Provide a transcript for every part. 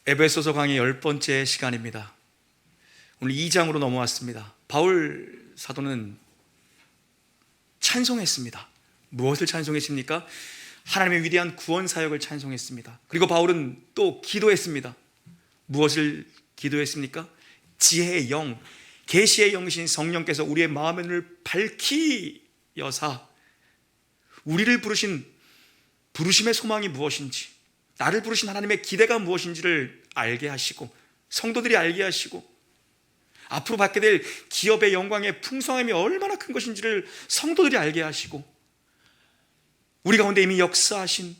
에베소서 강의 10번째 시간입니다. 오늘 2장으로 넘어왔습니다. 바울 사도는 찬송했습니다. 무엇을 찬송했습니까? 하나님의 위대한 구원 사역을 찬송했습니다. 그리고 바울은 또 기도했습니다. 무엇을 기도했습니까? 지혜의 영, 계시의 영이신 성령께서 우리의 마음의 눈을 밝히 여사 우리를 부르신 부르심의 소망이 무엇인지, 나를 부르신 하나님의 기대가 무엇인지를 알게 하시고, 성도들이 알게 하시고, 앞으로 받게 될 기업의 영광의 풍성함이 얼마나 큰 것인지를 성도들이 알게 하시고, 우리 가운데 이미 역사하신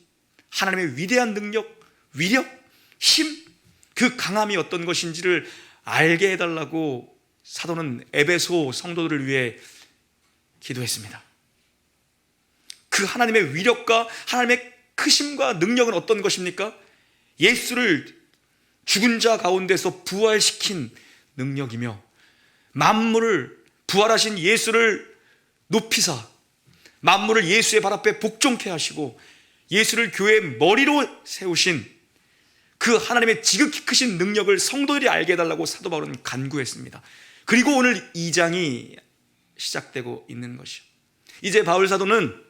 하나님의 위대한 능력, 위력, 힘, 그 강함이 어떤 것인지를 알게 해달라고 사도는 에베소 성도들을 위해 기도했습니다. 그 하나님의 위력과 하나님의 크심과 능력은 어떤 것입니까? 예수를 죽은 자 가운데서 부활시킨 능력이며, 만물을 부활하신 예수를 높이사 만물을 예수의 발 앞에 복종케 하시고 예수를 교회의 머리로 세우신 그 하나님의 지극히 크신 능력을 성도들이 알게 해달라고 사도 바울은 간구했습니다. 그리고 오늘 2장이 시작되고 있는 것이요, 이제 바울 사도는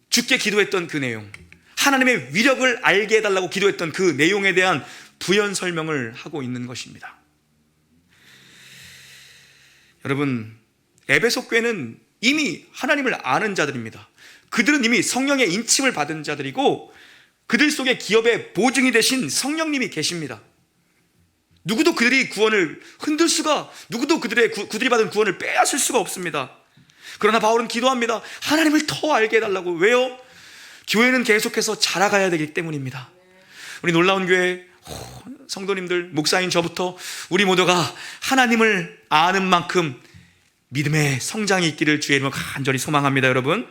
주께 기도했던 그 내용, 하나님의 위력을 알게 해달라고 기도했던 그 내용에 대한 부연 설명을 하고 있는 것입니다. 여러분, 에베소 교회는 이미 하나님을 아는 자들입니다. 그들은 이미 성령의 인침을 받은 자들이고, 그들 속에 기업의 보증이 되신 성령님이 계십니다. 누구도 그들이 구원을 흔들 수가, 누구도 그들이 받은 구원을 빼앗을 수가 없습니다. 그러나 바울은 기도합니다. 하나님을 더 알게 해달라고. 왜요? 교회는 계속해서 자라가야 되기 때문입니다. 우리 놀라운 교회 성도님들, 목사인 저부터 우리 모두가 하나님을 아는 만큼 믿음의 성장이 있기를 주의 이름으로 간절히 소망합니다. 여러분,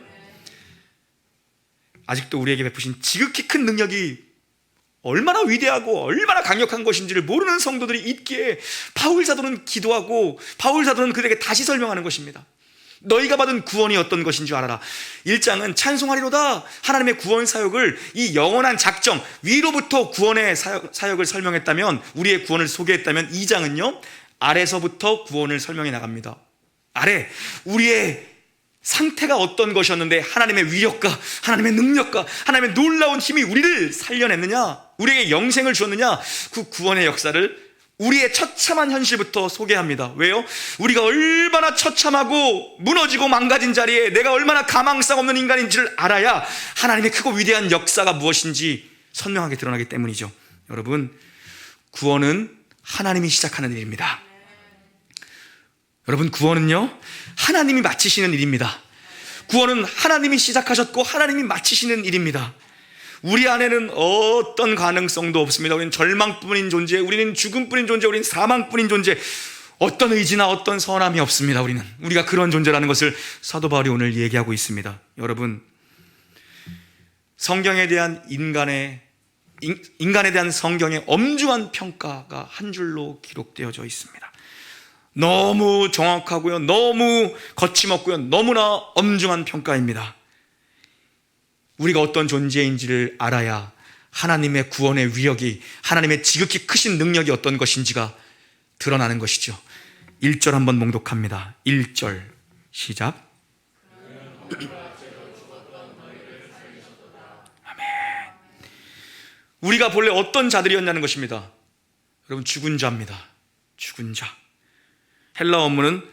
아직도 우리에게 베푸신 지극히 큰 능력이 얼마나 위대하고 얼마나 강력한 것인지를 모르는 성도들이 있기에 바울 사도는 기도하고, 바울 사도는 그들에게 다시 설명하는 것입니다. 너희가 받은 구원이 어떤 것인 줄 알아라. 1장은 찬송하리로다, 하나님의 구원 사역을, 이 영원한 작정, 위로부터 구원의 사역을 설명했다면, 우리의 구원을 소개했다면, 2장은요 아래서부터 구원을 설명해 나갑니다. 아래, 우리의 상태가 어떤 것이었는데 하나님의 위력과 하나님의 능력과 하나님의 놀라운 힘이 우리를 살려냈느냐, 우리에게 영생을 주었느냐, 그 구원의 역사를 우리의 처참한 현실부터 소개합니다. 왜요? 우리가 얼마나 처참하고 무너지고 망가진 자리에 내가 얼마나 가망성 없는 인간인지를 알아야 하나님의 크고 위대한 역사가 무엇인지 선명하게 드러나기 때문이죠. 여러분, 구원은 하나님이 시작하는 일입니다. 여러분, 구원은요 하나님이 마치시는 일입니다. 구원은 하나님이 시작하셨고 하나님이 마치시는 일입니다. 우리 안에는 어떤 가능성도 없습니다. 우리는 절망뿐인 존재, 우리는 죽음뿐인 존재, 우리는 사망뿐인 존재, 어떤 의지나 어떤 선함이 없습니다. 우리가 그런 존재라는 것을 사도 바울이 오늘 얘기하고 있습니다. 여러분, 성경에 대한 인간에 대한 성경의 엄중한 평가가 한 줄로 기록되어져 있습니다. 너무 정확하고요, 너무 거침없고요, 너무나 엄중한 평가입니다. 우리가 어떤 존재인지를 알아야 하나님의 구원의 위력이, 하나님의 지극히 크신 능력이 어떤 것인지가 드러나는 것이죠. 1절 한번 봉독합니다. 1절 시작. 아멘. 우리가 본래 어떤 자들이었냐는 것입니다. 여러분, 죽은 자입니다. 죽은 자. 헬라 원문은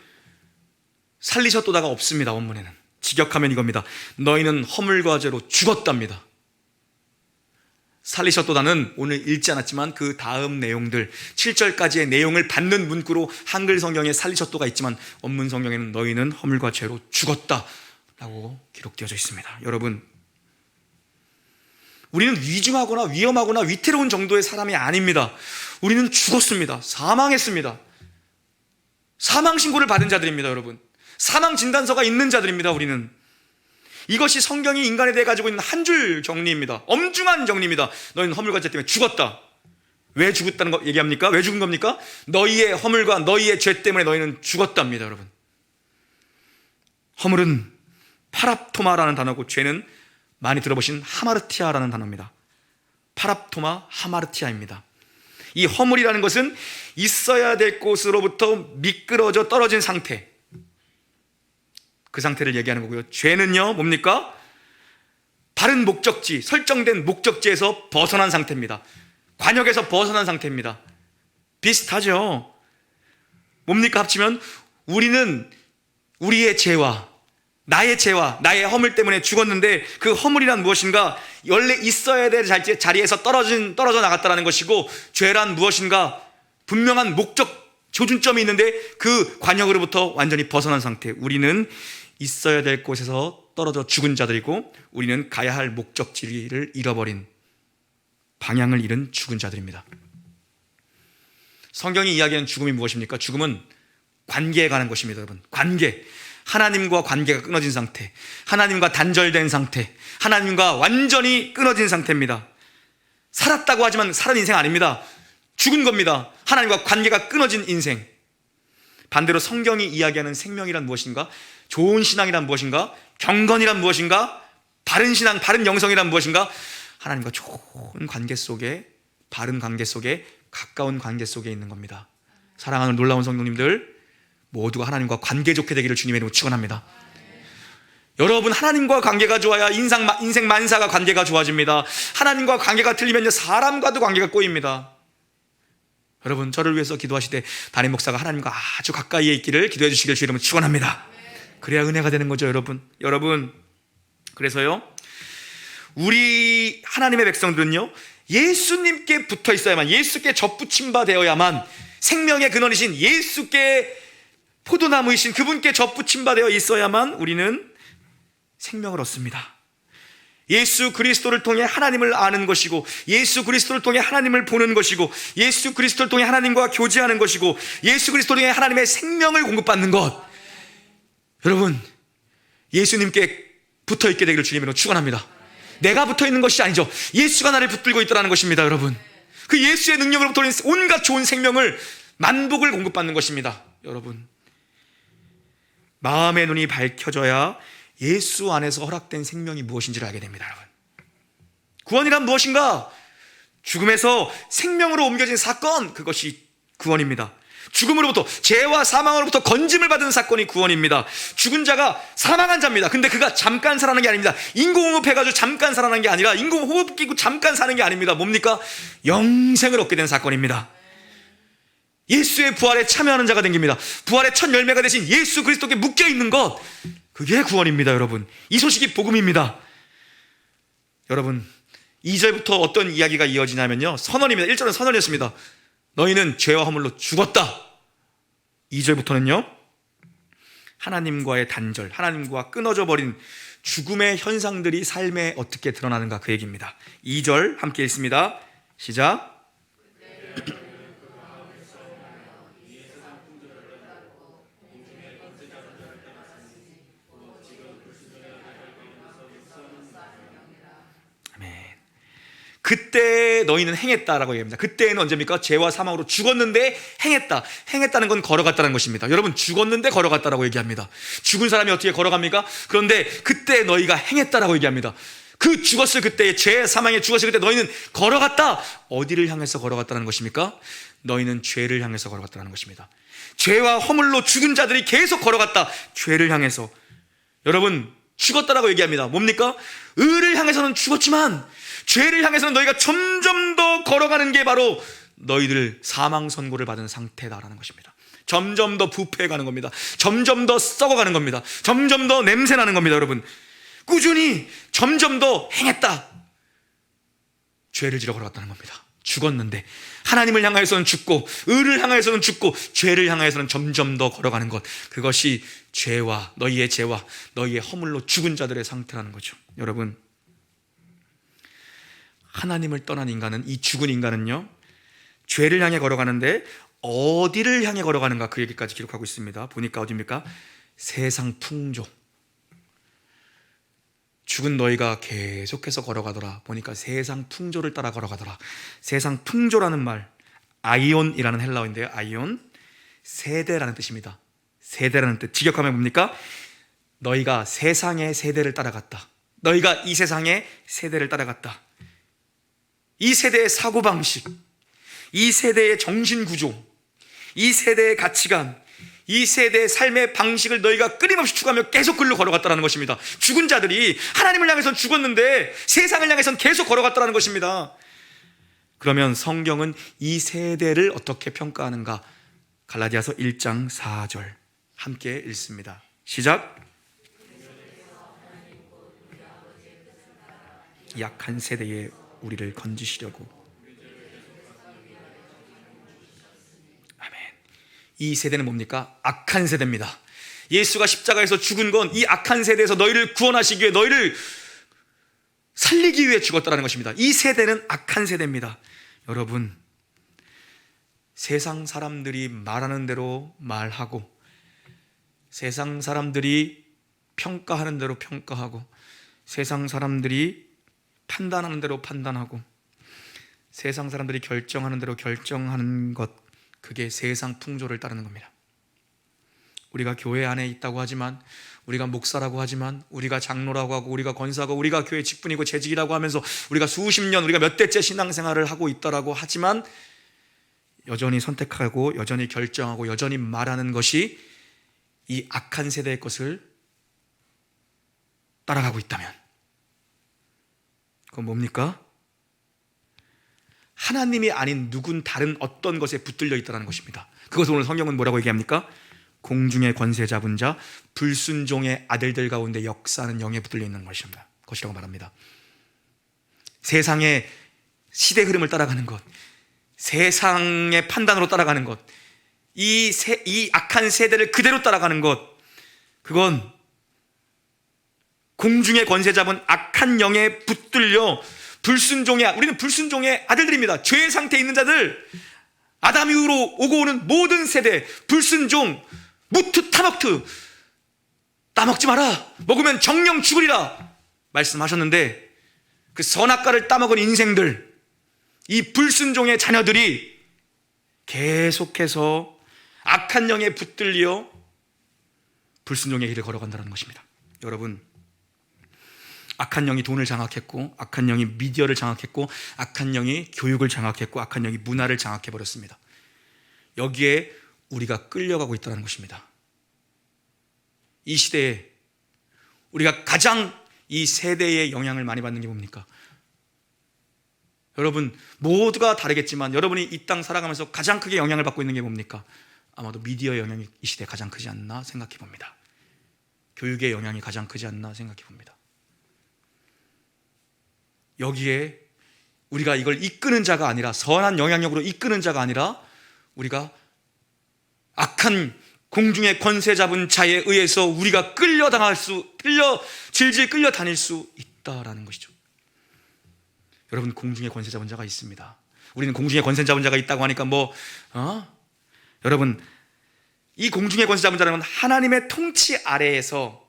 살리셨도다가 없습니다. 원문에는 직역하면 이겁니다. 너희는 허물과 죄로 죽었답니다. 살리셨도다는 오늘 읽지 않았지만 그 다음 내용들 7절까지의 내용을 받는 문구로 한글 성경에 살리셨도가 있지만 원문 성경에는 너희는 허물과 죄로 죽었다라고 기록되어져 있습니다. 여러분, 우리는 위중하거나 위험하거나 위태로운 정도의 사람이 아닙니다. 우리는 죽었습니다. 사망했습니다. 사망 신고를 받은 자들입니다. 여러분, 사망 진단서가 있는 자들입니다. 우리는 이것이 성경이 인간에 대해 가지고 있는 한 줄 정리입니다. 엄중한 정리입니다. 너희는 허물과 죄 때문에 죽었다. 왜 죽었다는 거 얘기합니까? 왜 죽은 겁니까? 너희의 허물과 너희의 죄 때문에 너희는 죽었답니다. 여러분, 허물은 파랍토마라는 단어고 죄는 많이 들어보신 하마르티아라는 단어입니다. 파랍토마 하마르티아입니다. 이 허물이라는 것은 있어야 될 곳으로부터 미끄러져 떨어진 상태, 그 상태를 얘기하는 거고요. 죄는요 뭡니까? 바른 목적지, 설정된 목적지에서 벗어난 상태입니다. 관역에서 벗어난 상태입니다. 비슷하죠? 뭡니까? 합치면 우리는 우리의 죄와 나의 허물 때문에 죽었는데, 그 허물이란 무엇인가? 원래 있어야 될 자리에서 떨어져 나갔다는 것이고, 죄란 무엇인가? 분명한 목적 조준점이 있는데 그 관역으로부터 완전히 벗어난 상태. 우리는 있어야 될 곳에서 떨어져 죽은 자들이고, 우리는 가야 할 목적지를 잃어버린, 방향을 잃은 죽은 자들입니다. 성경이 이야기하는 죽음이 무엇입니까? 죽음은 관계에 관한 것입니다, 여러분. 관계. 하나님과 관계가 끊어진 상태, 하나님과 단절된 상태, 하나님과 완전히 끊어진 상태입니다. 살았다고 하지만 살은 인생 아닙니다. 죽은 겁니다. 하나님과 관계가 끊어진 인생. 반대로 성경이 이야기하는 생명이란 무엇인가? 좋은 신앙이란 무엇인가? 경건이란 무엇인가? 바른 신앙, 바른 영성이란 무엇인가? 하나님과 좋은 관계 속에, 바른 관계 속에, 가까운 관계 속에 있는 겁니다. 사랑하는 놀라운 성도님들, 모두가 하나님과 관계 좋게 되기를 주님의 이름으로 축원합니다. 여러분, 하나님과 관계가 좋아야 인생 만사가 관계가 좋아집니다. 하나님과 관계가 틀리면요, 사람과도 관계가 꼬입니다. 여러분, 저를 위해서 기도하시되 담임 목사가 하나님과 아주 가까이에 있기를 기도해 주시길 주의 이름으로 축원합니다. 그래야 은혜가 되는 거죠, 여러분. 그래서요, 우리 하나님의 백성들은요, 예수님께 붙어 있어야만, 예수께 접붙임 바 되어야만, 생명의 근원이신 예수께, 포도나무이신 그분께 접붙임 바 되어 있어야만 우리는 생명을 얻습니다. 예수 그리스도를 통해 하나님을 아는 것이고, 예수 그리스도를 통해 하나님을 보는 것이고, 예수 그리스도를 통해 하나님과 교제하는 것이고, 예수 그리스도를 통해 하나님의 생명을 공급받는 것. 여러분, 예수님께 붙어있게 되기를 주님으로 축원합니다. 내가 붙어있는 것이 아니죠. 예수가 나를 붙들고 있다는 것입니다. 여러분, 그 예수의 능력으로부터 온갖 좋은 생명을, 만복을 공급받는 것입니다. 여러분, 마음의 눈이 밝혀져야 예수 안에서 허락된 생명이 무엇인지를 알게 됩니다. 여러분, 구원이란 무엇인가? 죽음에서 생명으로 옮겨진 사건, 그것이 구원입니다. 죽음으로부터, 죄와 사망으로부터 건짐을 받은 사건이 구원입니다. 죽은 자가 사망한 자입니다. 근데 그가 잠깐 살아난 게 아닙니다. 인공호흡 해가지고 잠깐 살아난 게 아니라, 인공호흡 끼고 잠깐 사는 게 아닙니다. 뭡니까? 영생을 얻게 된 사건입니다. 예수의 부활에 참여하는 자가 됩니다. 부활의 첫 열매가 되신 예수 그리스도께 묶여있는 것, 그게 구원입니다. 여러분, 이 소식이 복음입니다. 여러분, 2절부터 어떤 이야기가 이어지냐면요, 선언입니다. 1절은 선언이었습니다. 너희는 죄와 허물로 죽었다. 2절부터는요, 하나님과의 단절, 하나님과 끊어져 버린 죽음의 현상들이 삶에 어떻게 드러나는가, 그 얘기입니다. 2절 함께 읽습니다. 시작. 그때 너희는 행했다라고 얘기합니다. 그때는 언제입니까? 죄와 사망으로 죽었는데 행했다. 행했다는 건 걸어갔다는 것입니다. 여러분, 죽었는데 걸어갔다라고 얘기합니다. 죽은 사람이 어떻게 걸어갑니까? 그런데 그때 너희가 행했다라고 얘기합니다. 그 죽었을 그때, 죄 사망에 죽었을 그때 너희는 걸어갔다. 어디를 향해서 걸어갔다는 것입니까? 너희는 죄를 향해서 걸어갔다는 것입니다. 죄와 허물로 죽은 자들이 계속 걸어갔다. 죄를 향해서. 여러분, 죽었다라고 얘기합니다. 뭡니까? 의를 향해서는 죽었지만 죄를 향해서는 너희가 점점 더 걸어가는 게 바로 너희들 사망 선고를 받은 상태다라는 것입니다. 점점 더 부패해가는 겁니다. 점점 더 썩어가는 겁니다. 점점 더 냄새나는 겁니다. 여러분, 꾸준히 점점 더 행했다. 죄를 지러 걸어갔다는 겁니다. 죽었는데 하나님을 향하여서는 죽고, 의를 향하여서는 죽고, 죄를 향하여서는 점점 더 걸어가는 것, 그것이 죄와 너희의 허물로 죽은 자들의 상태라는 거죠. 여러분, 하나님을 떠난 인간은, 이 죽은 인간은요, 죄를 향해 걸어가는데 어디를 향해 걸어가는가, 그 얘기까지 기록하고 있습니다. 보니까 어디입니까? 세상 풍조. 죽은 너희가 계속해서 걸어가더라. 보니까 세상 풍조를 따라 걸어가더라. 세상 풍조라는 말, 아이온이라는 헬라어인데요, 아이온, 세대라는 뜻입니다. 세대라는 뜻. 직역하면 뭡니까? 너희가 세상의 세대를 따라갔다. 너희가 이 세상의 세대를 따라갔다. 이 세대의 사고방식, 이 세대의 정신구조, 이 세대의 가치관, 이 세대의 삶의 방식을 너희가 끊임없이 추구하며 계속 글로 걸어갔다는 것입니다. 죽은 자들이 하나님을 향해서는 죽었는데 세상을 향해서는 계속 걸어갔다는 것입니다. 그러면 성경은 이 세대를 어떻게 평가하는가? 갈라디아서 1장 4절 함께 읽습니다. 시작. 약한 세대에 우리를 건지시려고. 아멘. 이 세대는 뭡니까? 악한 세대입니다. 예수가 십자가에서 죽은 건 이 악한 세대에서 너희를 구원하시기 위해, 너희를 살리기 위해 죽었다는 것입니다. 이 세대는 악한 세대입니다. 여러분, 세상 사람들이 말하는 대로 말하고, 세상 사람들이 평가하는 대로 평가하고, 세상 사람들이 판단하는 대로 판단하고, 세상 사람들이 결정하는 대로 결정하는 것, 그게 세상 풍조를 따르는 겁니다. 우리가 교회 안에 있다고 하지만, 우리가 목사라고 하지만, 우리가 장로라고 하고, 우리가 권사고, 우리가 교회 직분이고 재직이라고 하면서 우리가 수십 년, 우리가 몇 대째 신앙생활을 하고 있다라고 하지만 여전히 선택하고 여전히 결정하고 여전히 말하는 것이 이 악한 세대의 것을 따라가고 있다면 그건 뭡니까? 하나님이 아닌 누군 다른 어떤 것에 붙들려 있다는 것입니다. 그것을 오늘 성경은 뭐라고 얘기합니까? 공중의 권세 잡은 자, 불순종의 아들들 가운데 역사하는 영에 붙들려 있는 것이라고 말합니다. 세상의 시대 흐름을 따라가는 것, 세상의 판단으로 따라가는 것, 이 악한 세대를 그대로 따라가는 것, 그건 공중의 권세 잡은 악한 영에 붙들려 우리는 불순종의 아들들입니다. 죄의 상태에 있는 자들, 아담 이후로 오고 오는 모든 세대, 불순종, 무트 타먹트, 따먹지 마라, 먹으면 정령 죽으리라 말씀하셨는데, 그 선악과를 따먹은 인생들, 이 불순종의 자녀들이 계속해서 악한 영에 붙들려 불순종의 길을 걸어간다는 것입니다. 여러분, 악한 영이 돈을 장악했고, 악한 영이 미디어를 장악했고, 악한 영이 교육을 장악했고, 악한 영이 문화를 장악해버렸습니다. 여기에 우리가 끌려가고 있다는 것입니다. 이 시대에 우리가 가장 이 세대의 영향을 많이 받는 게 뭡니까? 여러분, 모두가 다르겠지만 여러분이 이 땅 살아가면서 가장 크게 영향을 받고 있는 게 뭡니까? 아마도 미디어의 영향이 이 시대에 가장 크지 않나 생각해 봅니다. 교육의 영향이 가장 크지 않나 생각해 봅니다. 여기에 우리가 이걸 이끄는 자가 아니라, 선한 영향력으로 이끄는 자가 아니라, 우리가 악한 공중의 권세 잡은 자에 의해서 우리가 질질 끌려 다닐 수 있다라는 것이죠. 여러분, 공중의 권세 잡은 자가 있습니다. 우리는 공중의 권세 잡은 자가 있다고 하니까 여러분, 이 공중의 권세 잡은 자는 하나님의 통치 아래에서,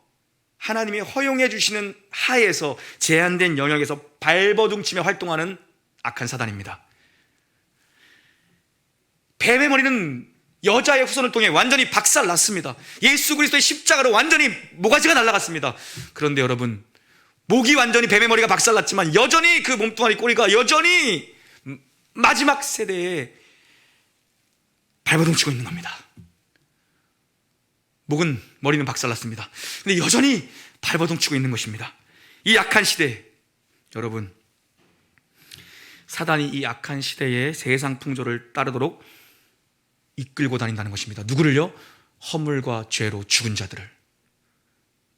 하나님이 허용해 주시는 하에서 제한된 영역에서 발버둥치며 활동하는 악한 사단입니다. 뱀의 머리는 여자의 후손을 통해 완전히 박살났습니다. 예수 그리스도의 십자가로 완전히 모가지가 날아갔습니다. 그런데 여러분, 목이 완전히 뱀의 머리가 박살났지만 여전히 그 몸뚱아리 꼬리가 여전히 마지막 세대에 발버둥치고 있는 겁니다. 목은, 머리는 박살났습니다. 근데 여전히 발버둥치고 있는 것입니다. 이 악한 시대, 여러분, 사단이 이 악한 시대의 세상 풍조를 따르도록 이끌고 다닌다는 것입니다. 누구를요? 허물과 죄로 죽은 자들을,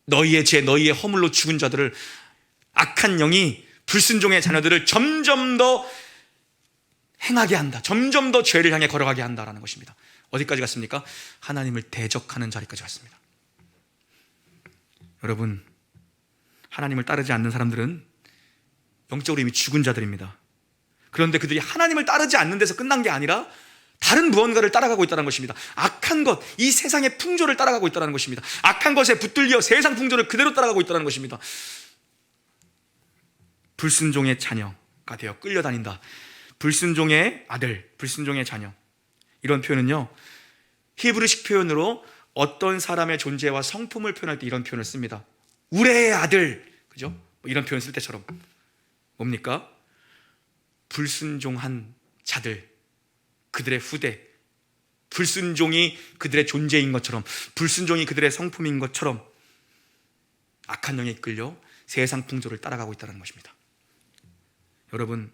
너희의 죄, 너희의 허물로 죽은 자들을, 악한 영이 불순종의 자녀들을 점점 더 행하게 한다, 점점 더 죄를 향해 걸어가게 한다라는 것입니다. 어디까지 갔습니까? 하나님을 대적하는 자리까지 갔습니다. 여러분, 하나님을 따르지 않는 사람들은 영적으로 이미 죽은 자들입니다. 그런데 그들이 하나님을 따르지 않는 데서 끝난 게 아니라 다른 무언가를 따라가고 있다는 것입니다. 악한 것, 이 세상의 풍조를 따라가고 있다는 것입니다. 악한 것에 붙들려 세상 풍조를 그대로 따라가고 있다는 것입니다. 불순종의 자녀가 되어 끌려다닌다. 불순종의 아들, 불순종의 자녀, 이런 표현은요, 히브리식 표현으로 어떤 사람의 존재와 성품을 표현할 때 이런 표현을 씁니다. 우레의 아들, 그죠? 이런 표현 쓸 때처럼 뭡니까? 불순종한 자들, 그들의 후대, 불순종이 그들의 존재인 것처럼, 불순종이 그들의 성품인 것처럼 악한 영에 이끌려 세상 풍조를 따라가고 있다는 것입니다. 여러분,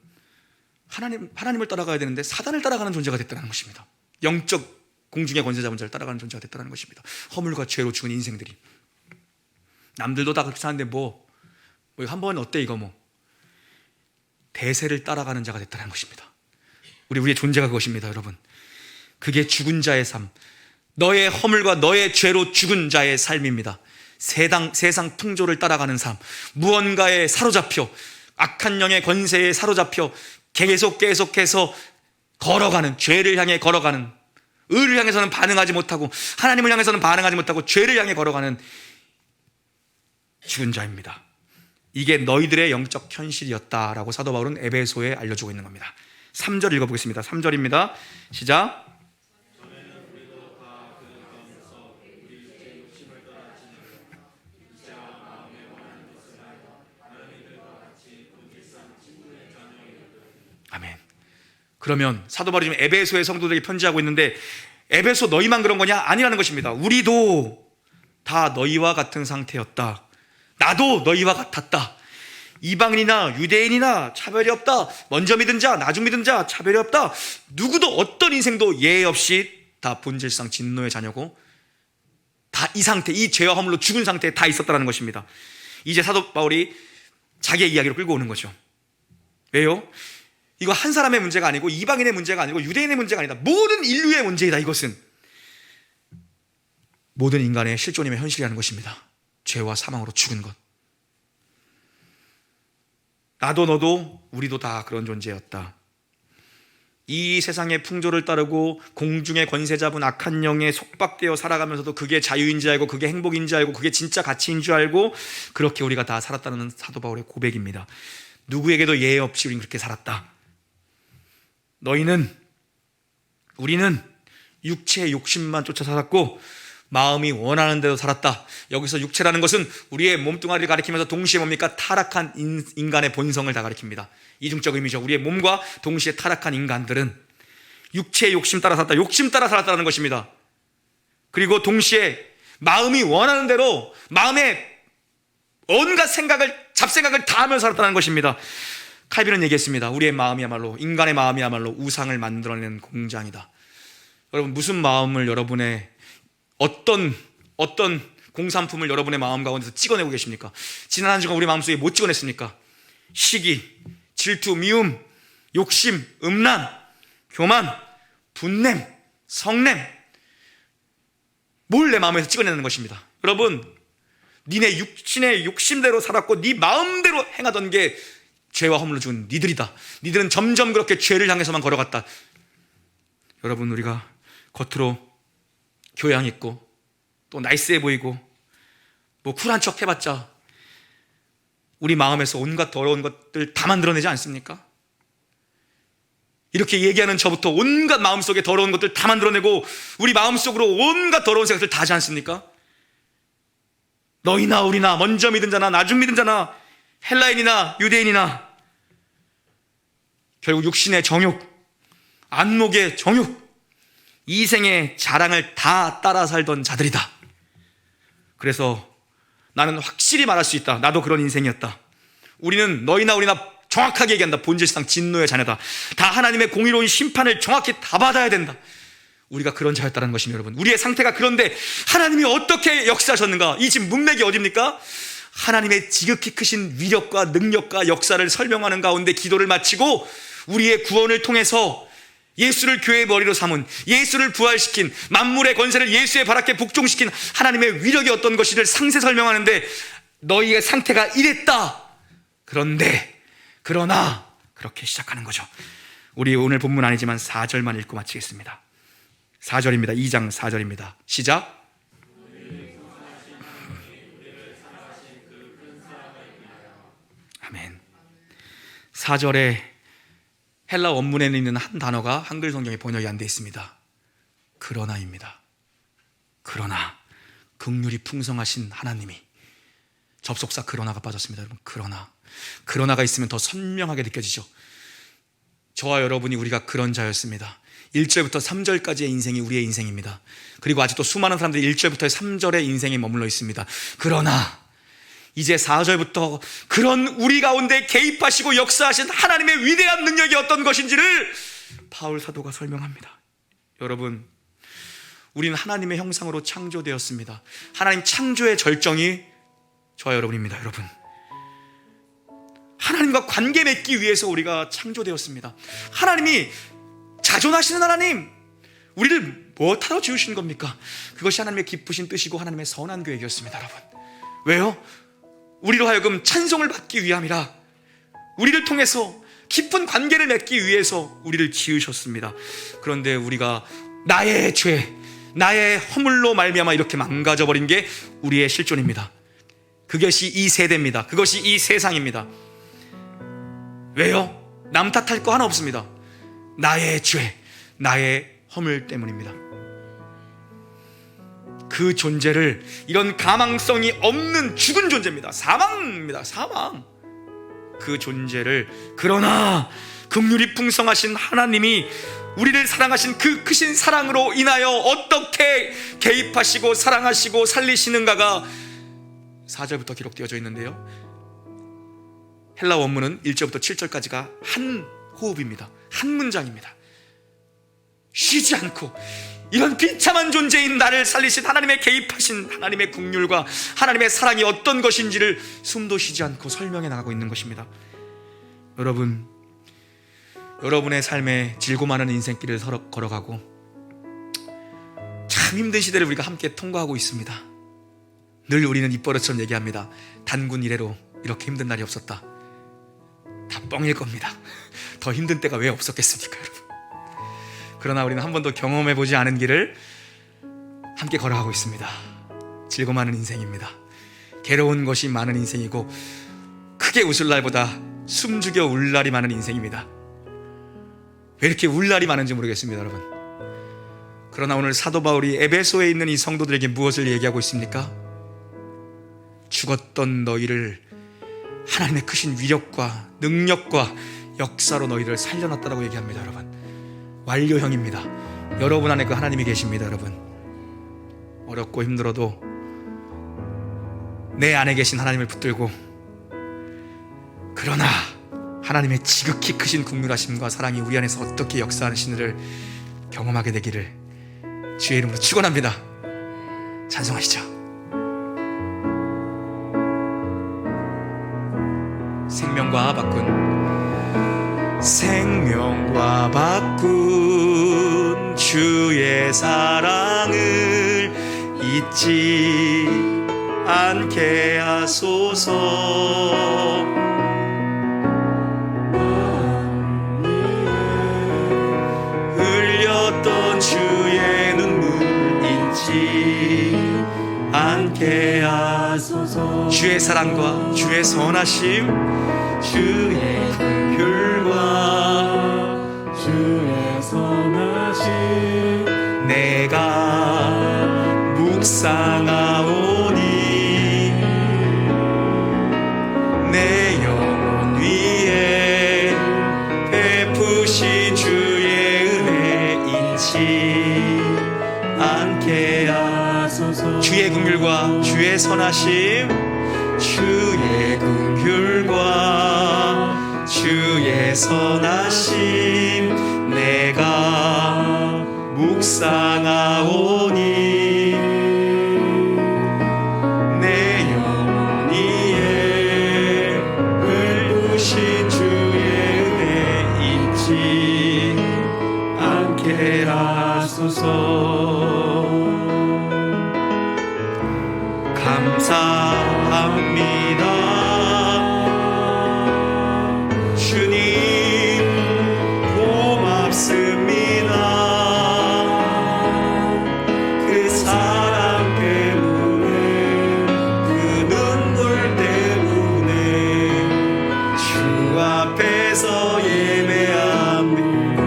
하나님을 따라가야 되는데 사단을 따라가는 존재가 됐다는 것입니다. 영적 공중의 권세 잡은 자를 따라가는 존재가 됐다는 것입니다. 허물과 죄로 죽은 인생들이. 남들도 다 그렇게 사는데 한번 어때 이거 대세를 따라가는 자가 됐다는 것입니다. 우리의 존재가 그것입니다, 여러분. 그게 죽은 자의 삶, 너의 허물과 너의 죄로 죽은 자의 삶입니다. 세상 풍조를 따라가는 삶, 무언가에 사로잡혀 악한 영의 권세에 사로잡혀 계속해서 걸어가는, 죄를 향해 걸어가는, 의를 향해서는 반응하지 못하고 하나님을 향해서는 반응하지 못하고 죄를 향해 걸어가는 죽은 자입니다. 이게 너희들의 영적 현실이었다라고 사도 바울은 에베소에 알려주고 있는 겁니다. 3절 읽어보겠습니다. 3절입니다. 시작. 아멘. 그러면 사도 바울이 지금 에베소의 성도들에게 편지하고 있는데, 에베소 너희만 그런 거냐? 아니라는 것입니다. 우리도 다 너희와 같은 상태였다. 나도 너희와 같았다. 이방인이나 유대인이나 차별이 없다. 먼저 믿은 자, 나중 믿은 자 차별이 없다. 누구도 어떤 인생도 예외 없이 다 본질상 진노의 자녀고 다 이 상태, 이 죄와 허물로 죽은 상태에 다 있었다는 것입니다. 이제 사도 바울이 자기의 이야기로 끌고 오는 거죠. 왜요? 이거 한 사람의 문제가 아니고 이방인의 문제가 아니고 유대인의 문제가 아니다. 모든 인류의 문제이다. 이것은 모든 인간의 실존임의 현실이라는 것입니다. 죄와 사망으로 죽은 것. 나도 너도 우리도 다 그런 존재였다. 이 세상의 풍조를 따르고 공중의 권세 잡은 악한 영에 속박되어 살아가면서도 그게 자유인 줄 알고 그게 행복인 줄 알고 그게 진짜 가치인 줄 알고 그렇게 우리가 다 살았다는 사도 바울의 고백입니다. 누구에게도 예외 없이 우리는 그렇게 살았다. 우리는 육체의 욕심만 쫓아 살았고 마음이 원하는 대로 살았다. 여기서 육체라는 것은 우리의 몸뚱아리를 가리키면서 동시에 뭡니까? 타락한 인간의 본성을 다 가리킵니다. 이중적 의미죠. 우리의 몸과 동시에 타락한 인간들은 육체의 욕심 따라 살았다. 욕심 따라 살았다는 것입니다. 그리고 동시에 마음이 원하는 대로 마음의 온갖 잡생각을 다 하면서 살았다는 것입니다. 칼빈은 얘기했습니다. 우리의 마음이야말로, 인간의 마음이야말로 우상을 만들어내는 공장이다. 여러분, 무슨 마음을 여러분의 어떤 공산품을 여러분의 마음 가운데서 찍어내고 계십니까? 지난 한 주간 우리 마음속에 못 찍어냈습니까? 시기, 질투, 미움, 욕심, 음란, 교만, 분냄, 성냄, 뭘 내 마음에서 찍어내는 것입니다. 여러분, 니네 육신의 욕심대로 살았고 네 마음대로 행하던 게 죄와 허물로 죽은 니들이다. 니들은 점점 그렇게 죄를 향해서만 걸어갔다. 여러분, 우리가 겉으로 교양 있고 또 나이스해 보이고 쿨한 척 해봤자 우리 마음에서 온갖 더러운 것들 다 만들어내지 않습니까? 이렇게 얘기하는 저부터 온갖 마음속에 더러운 것들 다 만들어내고 우리 마음속으로 온갖 더러운 생각들 다 하지 않습니까? 너희나 우리나, 먼저 믿은 자나 나중 믿은 자나, 헬라인이나 유대인이나 결국 육신의 정욕, 안목의 정욕, 이생의 자랑을 다 따라 살던 자들이다. 그래서 나는 확실히 말할 수 있다. 나도 그런 인생이었다. 우리는 너희나 우리나 정확하게 얘기한다. 본질상 진노의 자녀다. 다 하나님의 공의로운 심판을 정확히 다 받아야 된다. 우리가 그런 자였다는 것입니다. 여러분, 우리의 상태가 그런데 하나님이 어떻게 역사하셨는가? 이 지금 문맥이 어딥니까? 하나님의 지극히 크신 위력과 능력과 역사를 설명하는 가운데 기도를 마치고 우리의 구원을 통해서 예수를 교회의 머리로 삼은, 예수를 부활시킨, 만물의 권세를 예수의 발 아래 복종시킨 하나님의 위력이 어떤 것인지를 상세 설명하는데 너희의 상태가 이랬다. 그러나 그렇게 시작하는 거죠. 우리 오늘 본문 아니지만 4절만 읽고 마치겠습니다. 4절입니다. 2장 4절입니다. 시작. 아멘. 4절에 헬라 원문에는 있는 한 단어가 한글 성경에 번역이 안 되어 있습니다. 그러나입니다. 그러나, 긍휼이 풍성하신 하나님이, 접속사 그러나가 빠졌습니다. 여러분, 그러나가 있으면 더 선명하게 느껴지죠. 저와 여러분이 우리가 그런 자였습니다. 1절부터 3절까지의 인생이 우리의 인생입니다. 그리고 아직도 수많은 사람들이 1절부터 3절의 인생에 머물러 있습니다. 그러나 이제 4절부터 그런 우리 가운데 개입하시고 역사하신 하나님의 위대한 능력이 어떤 것인지를 바울 사도가 설명합니다. 여러분, 우리는 하나님의 형상으로 창조되었습니다. 하나님 창조의 절정이 저와 여러분입니다. 여러분, 하나님과 관계 맺기 위해서 우리가 창조되었습니다. 하나님이 자존하시는 하나님, 우리를 무엇하러 지으신 겁니까? 그것이 하나님의 기쁘신 뜻이고 하나님의 선한 계획이었습니다. 여러분, 왜요? 우리로 하여금 찬송을 받기 위함이라, 우리를 통해서 깊은 관계를 맺기 위해서 우리를 지으셨습니다. 그런데 우리가 나의 죄, 나의 허물로 말미암아 이렇게 망가져버린 게 우리의 실존입니다. 그것이 이 세대입니다. 그것이 이 세상입니다. 왜요? 남 탓할 거 하나 없습니다. 나의 죄, 나의 허물 때문입니다. 그 존재를, 이런 가망성이 없는 죽은 존재입니다. 사망입니다. 사망. 그 존재를, 그러나 긍휼이 풍성하신 하나님이 우리를 사랑하신 그 크신 사랑으로 인하여 어떻게 개입하시고 사랑하시고 살리시는가가 4절부터 기록되어져 있는데요, 헬라 원문은 1절부터 7절까지가 한 호흡입니다. 한 문장입니다. 쉬지 않고 이런 비참한 존재인 나를 살리신 하나님의 개입하신 하나님의 긍휼과 하나님의 사랑이 어떤 것인지를 숨도 쉬지 않고 설명해 나가고 있는 것입니다. 여러분, 여러분의 삶에 질고 많은 인생길을 걸어가고 참 힘든 시대를 우리가 함께 통과하고 있습니다. 늘 우리는 입버릇처럼 얘기합니다. 단군 이래로 이렇게 힘든 날이 없었다. 다 뻥일 겁니다. 더 힘든 때가 왜 없었겠습니까, 여러분? 그러나 우리는 한 번도 경험해보지 않은 길을 함께 걸어가고 있습니다. 질고 많은 인생입니다. 괴로운 것이 많은 인생이고 크게 웃을 날보다 숨죽여 울 날이 많은 인생입니다. 왜 이렇게 울 날이 많은지 모르겠습니다, 여러분. 그러나 오늘 사도 바울이 에베소에 있는 이 성도들에게 무엇을 얘기하고 있습니까? 죽었던 너희를 하나님의 크신 위력과 능력과 역사로 너희를 살려놨다라고 얘기합니다. 여러분, 완료형입니다. 여러분 안에 그 하나님이 계십니다. 여러분, 어렵고 힘들어도 내 안에 계신 하나님을 붙들고, 그러나 하나님의 지극히 크신 긍휼하심과 사랑이 우리 안에서 어떻게 역사하시는지를 경험하게 되기를 주의 이름으로 축원합니다. 찬송하시죠. 생명과 바꾼 주의 사랑을 잊지 않게 하소서. 흘렸던 주의 눈물 잊지 않게 하소서. 주의 사랑과 주의 선하심, 주의 긍휼과 주의 선하심 내가 묵상하오니 내 영혼 위에 베푸신 주의 은혜 잊지 않게 하소서. 주의 긍휼과 주의 선하심, 주의 긍휼과 주의 선하심 내가 묵상하오니 내 영혼 위에 베푸신 주의 은혜 잊지 않게 하소서. 감사합니다.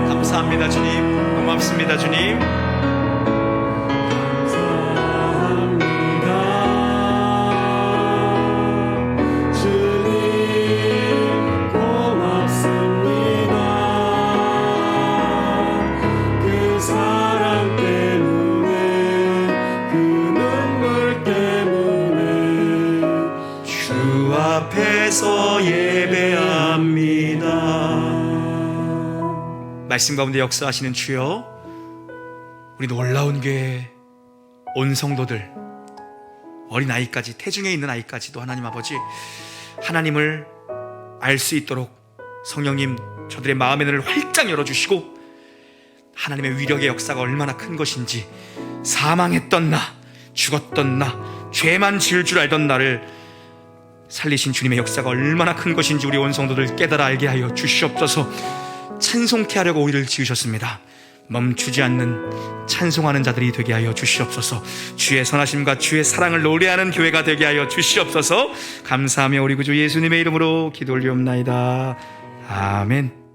감사합니다 주님. 고맙습니다 주님. 감사합니다 주님. 고맙습니다. 안에서 예배합니다. 말씀 가운데 역사하시는 주여, 우리 놀라운 교회 온 성도들, 어린아이까지, 태중에 있는 아이까지도 하나님 아버지, 하나님을 알 수 있도록 성령님 저들의 마음의 눈을 활짝 열어주시고, 하나님의 위력의 역사가 얼마나 큰 것인지, 사망했던 나, 죽었던 나, 죄만 지을 줄 알던 나를 살리신 주님의 역사가 얼마나 큰 것인지 우리 온 성도들 깨달아 알게 하여 주시옵소서. 찬송케 하려고 우리를 지으셨습니다. 멈추지 않는 찬송하는 자들이 되게 하여 주시옵소서. 주의 선하심과 주의 사랑을 노래하는 교회가 되게 하여 주시옵소서. 감사하며 우리 구주 예수님의 이름으로 기도 올리옵나이다. 아멘.